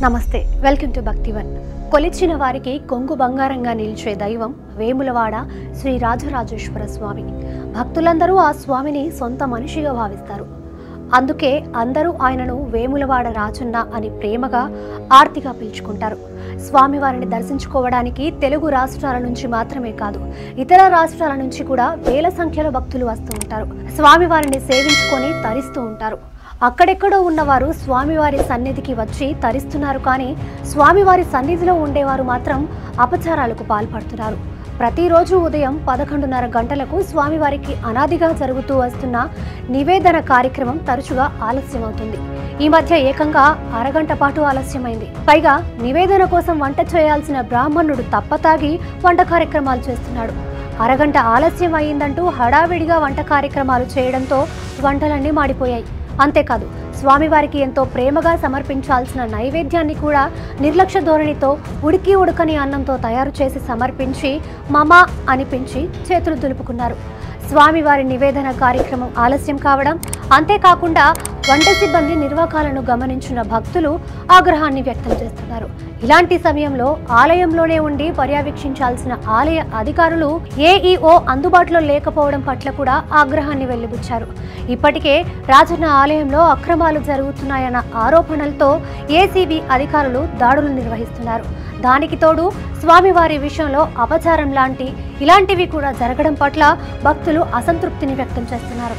నమస్తే, welcome to Bhaktivan. కొలిచిన వారికి కొంగు బంగారంగా నిలిచే దైవం వేములవాడ శ్రీ రాజరాజేశ్వర స్వామి. భక్తులందరూ ఆ స్వామిని సొంత మనిషిగా భావిస్తారు. అందుకే అందరూ ఆయనను వేములవాడ రాజన్న అని ప్రేమగా ఆర్తిగా పిలుచుకుంటారు. స్వామివారిని దర్శించుకోవడానికి తెలుగు రాష్ట్రాల నుంచి మాత్రమే కాదు, ఇతర రాష్ట్రాల నుంచి కూడా వేల సంఖ్యలో భక్తులు వస్తూ ఉంటారు. స్వామివారిని సేవించుకొని తరిస్తూ ఉంటారు. అక్కడెక్కడో ఉన్నవారు స్వామివారి సన్నిధికి వచ్చి తరిస్తున్నారు, కానీ స్వామివారి సన్నిధిలో ఉండేవారు మాత్రం అపచారాలకు పాల్పడుతున్నారు. ప్రతిరోజు ఉదయం 11:30 గంటలకు స్వామివారికి అనాదిగా జరుగుతూ వస్తున్న నివేదన కార్యక్రమం తరచుగా ఆలస్యమవుతుంది. ఈ మధ్య ఏకంగా అరగంట పాటు ఆలస్యమైంది. పైగా నివేదన కోసం వంట చేయాల్సిన బ్రాహ్మణుడు తప్పతాగి వంట కార్యక్రమాలు చేస్తున్నాడు. అరగంట ఆలస్యం అయిందంటూ హడావిడిగా వంట కార్యక్రమాలు చేయడంతో వంటలన్నీ మాడిపోయాయి. అంతేకాదు, స్వామివారికి ఎంతో ప్రేమగా సమర్పించాల్సిన నైవేద్యాన్ని కూడా నిర్లక్ష్య ధోరణితో ఉడికి ఉడకని అన్నంతో తయారు చేసి సమర్పించి మమ అనిపించి చేతులు దులుపుకున్నారు. స్వామివారి నివేదన కార్యక్రమం ఆలస్యం కావడం, అంతేకాకుండా వంట సిబ్బంది నిర్వాకాలను గమనించిన భక్తులు ఆగ్రహాన్ని వ్యక్తం చేస్తున్నారు. ఇలాంటి సమయంలో ఆలయంలోనే ఉండి పర్యవేక్షించాల్సిన ఆలయ అధికారులు ఏఈఓ అందుబాటులో లేకపోవడం పట్ల కూడా ఆగ్రహాన్ని వెలిబుచ్చారు. ఇప్పటికే రాజన్న ఆలయంలో అక్రమాలు జరుగుతున్నాయన్న ఆరోపణలతో ఏసీబీ అధికారులు దాడులు నిర్వహిస్తున్నారు. దానికి తోడు స్వామివారి విషయంలో అపచారం ఇలాంటివి కూడా జరగడం పట్ల భక్తులు అసంతృప్తిని వ్యక్తం చేస్తున్నారు.